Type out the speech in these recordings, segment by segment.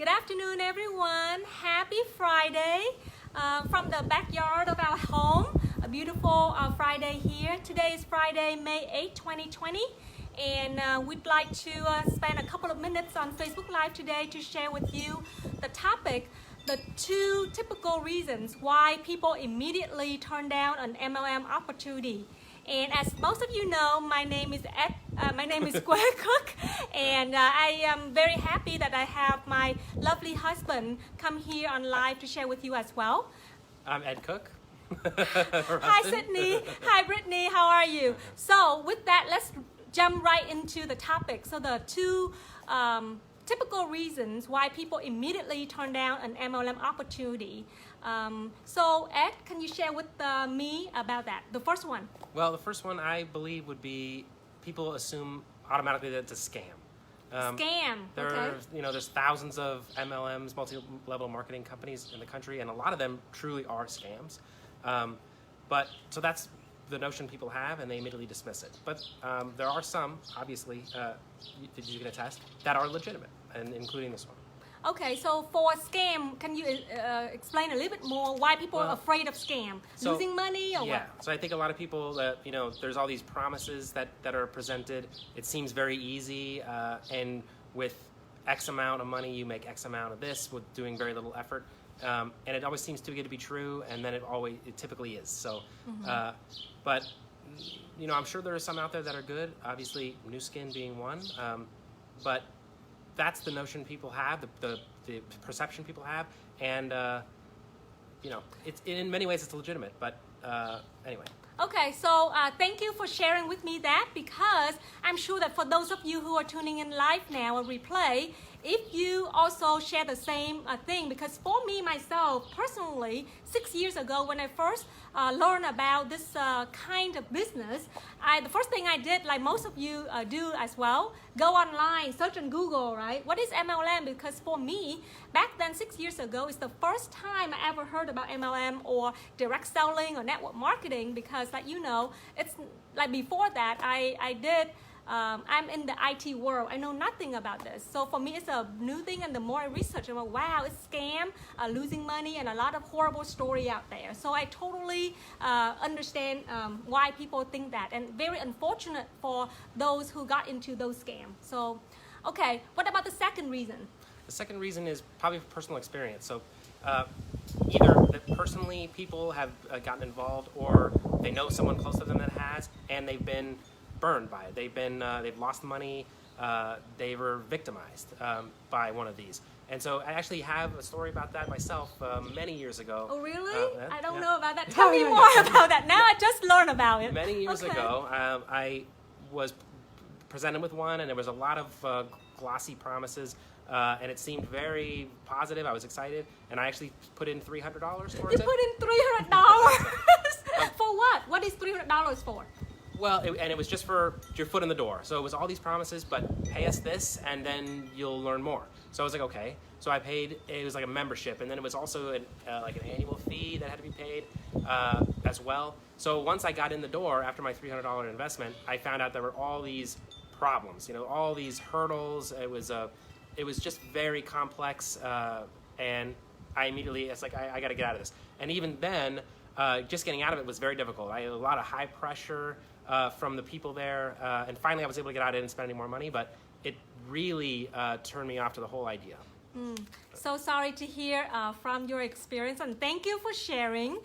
Good afternoon, everyone. Happy Friday from the backyard of our home. A beautiful Friday here. Today is Friday, May 8, 2020. And we'd like to spend a couple of minutes on Facebook Live today to share with you the topic, the 2 typical reasons why people immediately turn down an MLM opportunity. And as most of you know, my name is Gwen Cook, and I am very happy that I have my lovely husband come here on live to share with you as well. I'm Ed Cook. Hi Sydney, hi Brittany, how are you? So with that, let's jump right into the topic. So the 2 typical reasons why people immediately turn down an MLM opportunity. So Ed, can you share with me about that? The first one. Well, the first one I believe would be people assume automatically that it's a scam. Scam. Okay. There's thousands of MLMs, multi-level marketing companies in the country, and a lot of them truly are scams. So that's the notion people have, and they immediately dismiss it. But there are some, obviously, that you can attest, that are legitimate, and including this one. Okay, so for scam, can you explain a little bit more why people are afraid of scam? Losing money or what? Yeah, so I think a lot of people, there's all these promises that are presented. It seems very easy, and with X amount of money, you make X amount of this with doing very little effort. And it always seems too good to be true, and then it typically is. So, but I'm sure there are some out there that are good. Obviously, Nu Skin being one, but that's the notion people have, the perception people have, and it's in many ways it's legitimate. But anyway. Okay, so thank you for sharing with me that, because I'm sure that for those of you who are tuning in live now or replay, if you also share the same thing, because for me, myself, personally, 6 years ago when I first learned about this kind of business, the first thing I did, like most of you do as well, go online, search on Google, right? What is MLM? Because for me, back then, 6 years ago, it's the first time I ever heard about MLM or direct selling or network marketing, because it's like before that, I'm in the IT world. I know nothing about this. So for me, it's a new thing. And the more I research, I'm like, wow, it's scam, losing money, and a lot of horrible story out there. So I totally understand why people think that. And very unfortunate for those who got into those scams. So, okay, what about the second reason? The second reason is probably personal experience. So either that personally people have gotten involved, or they know someone close to them that has, and they've been burned by it. They've lost money. They were victimized by one of these. And so I actually have a story about that myself many years ago. Oh, really? I don't know about that. Tell me more about that. Now I just learned about it. Many years ago, I was presented with one, and there was a lot of glossy promises, and it seemed very positive. I was excited, and I actually put in $300 towards it. You put in $300? For what? What is $300 for? Well, it was just for your foot in the door. So it was all these promises, but pay us this, and then you'll learn more. So I was like, okay. So I paid. It was like a membership, and then it was also like an annual fee that had to be paid as well. So once I got in the door after my $300 investment, I found out there were all these problems. All these hurdles. It was just very complex, and I immediately, it's like I got to get out of this. And even then, just getting out of it was very difficult. I had a lot of high pressure from the people there, and finally I was able to get out. I didn't spend any more money, but it really turned me off to the whole idea. So sorry to hear from your experience, and thank you for sharing.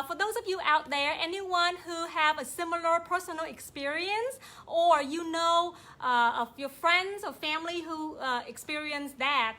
For those of you out there, anyone who have a similar personal experience, or of your friends or family who experienced that,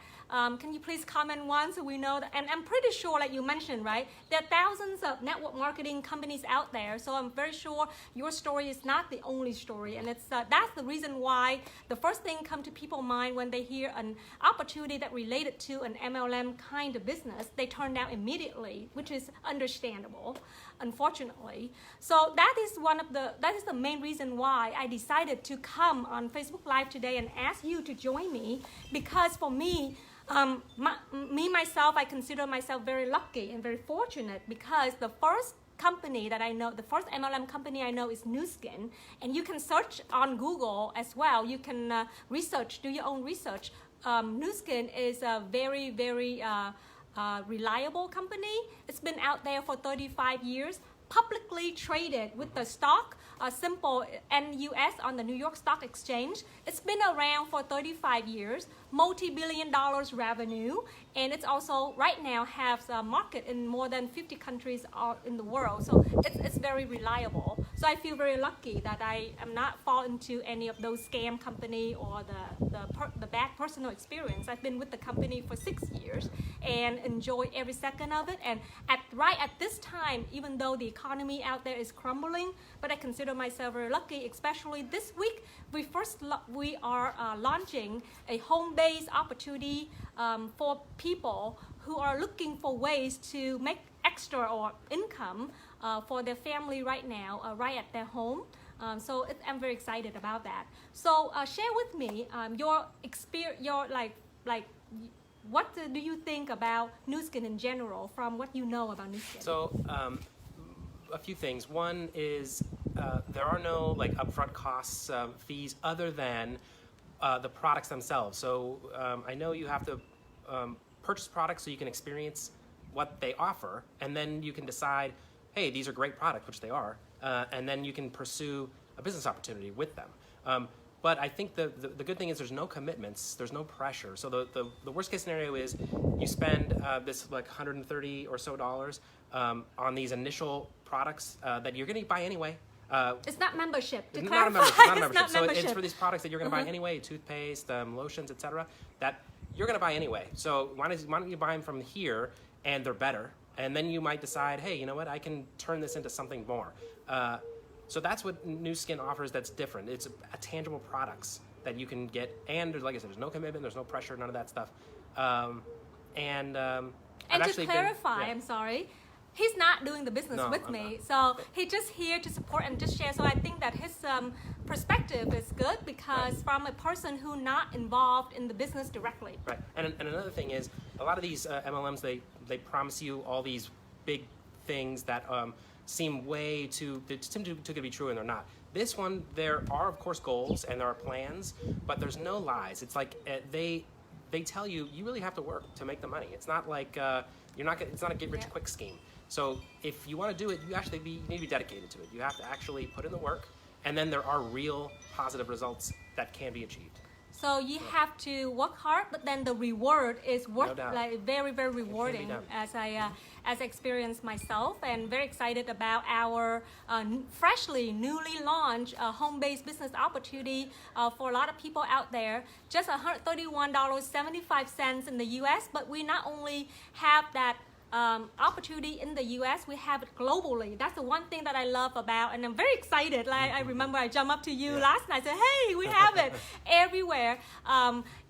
can you please comment once so we know that? And I'm pretty sure, like you mentioned, right, there are thousands of network marketing companies out there. So I'm very sure your story is not the only story. And that's the reason why the first thing come to people's mind when they hear an opportunity that related to an MLM kind of business, they turn down immediately, which is understandable, unfortunately. So that is the main reason why I decided to come on Facebook Live today and ask you to join me, because for me, myself, I consider myself very lucky and very fortunate, because the first company that I know, the first MLM company I know is Nu Skin, and you can search on Google as well. You can research, do your own research. Nu Skin is a very, very reliable company. It's been out there for 35 years, publicly traded with the stock, simple NUS on the New York Stock Exchange. It's been around for 35 years, multi-billion dollars revenue, and it's also right now has a market in more than 50 countries in the world. So it's very reliable. So I feel very lucky that I am not fall into any of those scam company or the bad personal experience. I've been with the company for 6 years and enjoy every second of it. And right at this time, even though the economy out there is crumbling, but I consider myself very lucky, especially this week. We are launching a home-based opportunity for people who are looking for ways to make extra or income for their family right now, right at their home. So I'm very excited about that. So share with me your experience, what do you think about Nu Skin in general from what you know about Nu Skin? So a few things. One is there are no like upfront costs, fees other than the products themselves. So I know you have to purchase products so you can experience what they offer, and then you can decide, hey, these are great products, which they are, and then you can pursue a business opportunity with them. But I think the good thing is there's no commitments, there's no pressure. So the worst case scenario is you spend this like $130 or so on these initial products that you're going to buy anyway. It's not membership. It's not a membership. So it's for these products that you're going to buy anyway, toothpaste, lotions, etc. That you're going to buy anyway. So why don't you buy them from here, and they're better, and then you might decide, hey, you know what, I can turn this into something more. So that's what Nu Skin offers that's different. It's a tangible products that you can get, and like I said, there's no commitment, there's no pressure, none of that stuff. And to clarify, I'm sorry, he's not doing the business with me. So he's just here to support and just share. So I think that his perspective is good because from a person who not involved in the business directly. Right. And another thing is, a lot of these MLMs, they promise you all these big things that seem way too good to be true, and they're not. This one, there are of course goals and there are plans, but there's no lies. It's like they tell you really have to work to make the money. It's not like it's not a get rich quick scheme. So if you want to do it, you need to be dedicated to it. You have to actually put in the work, and then there are real positive results that can be achieved. So you have to work hard, but then the reward is like very, very rewarding, as I experienced myself, and very excited about our newly launched home-based business opportunity for a lot of people out there. Just $131.75 in the U.S., but we not only have that opportunity in the US, we have it globally. That's the one thing that I love about, and I'm very excited. Like I remember I jumped up to you last night and said, hey, we have it everywhere.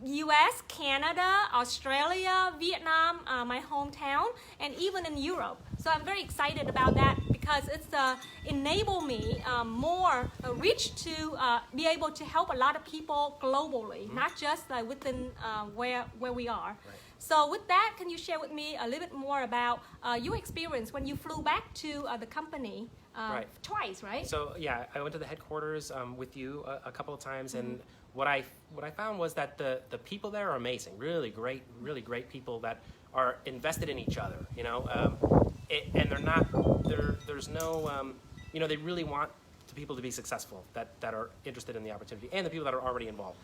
US, Canada, Australia, Vietnam, my hometown, and even in Europe. So I'm very excited about that because it's enable me more reach to be able to help a lot of people globally, not just within where we are. Right. So with that, can you share with me a little bit more about your experience when you flew back to the company twice, right? So yeah, I went to the headquarters with you a couple of times, and what I found was that the people there are amazing, really great people that are invested in each other, you know, and there's no, you know, they really want the people to be successful that are interested in the opportunity, and the people that are already involved.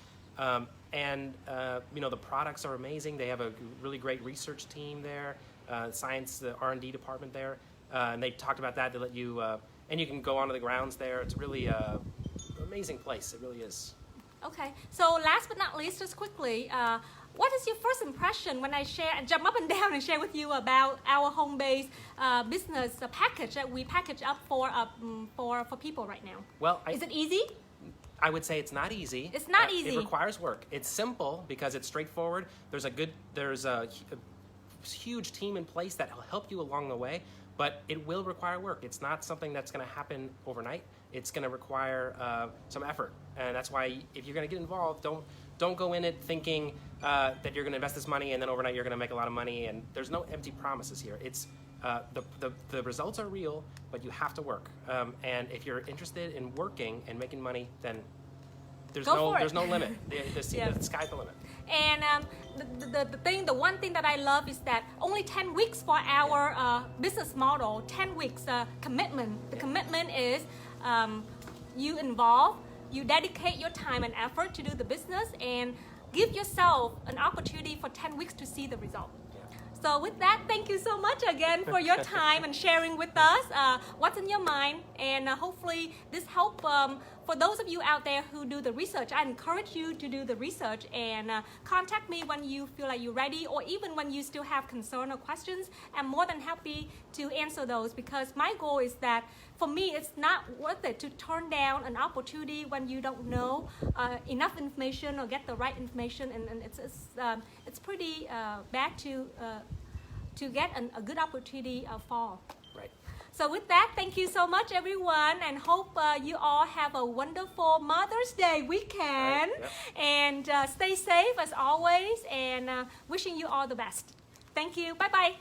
You know, the products are amazing. They have a really great research team there, the R&D department there, and they talked about that. They let you, and you can go onto the grounds there. It's really an amazing place. It really is. Okay. So last but not least, just quickly, what is your first impression when I jump up and down and share with you about our home-based business package that we package up for people right now? Well, is it easy? I would say it's not easy. It's not easy. It requires work. It's simple because it's straightforward. There's a huge team in place that will help you along the way, but it will require work. It's not something that's going to happen overnight. It's going to require some effort, and that's why if you're going to get involved, don't go in it thinking that you're going to invest this money and then overnight you're going to make a lot of money. And there's no empty promises here. The results are real, but you have to work. And if you're interested in working and making money, then there's no limit. The sky's the limit. And the one thing that I love is that only 10 weeks for our business model, 10 weeks commitment. The commitment is you involve, you dedicate your time and effort to do the business and give yourself an opportunity for 10 weeks to see the result. So with that, thank you so much again for your time and sharing with us what's in your mind. And hopefully this helped for those of you out there who do the research. I encourage you to do the research and contact me when you feel like you're ready, or even when you still have concern or questions. I'm more than happy to answer those, because my goal is that for me, it's not worth it to turn down an opportunity when you don't know enough information or get the right information, and it's pretty bad to get a good opportunity fall. Right. So with that, thank you so much, everyone, and hope you all have a wonderful Mother's Day weekend. Right. Yep. And stay safe as always, and wishing you all the best. Thank you. Bye-bye.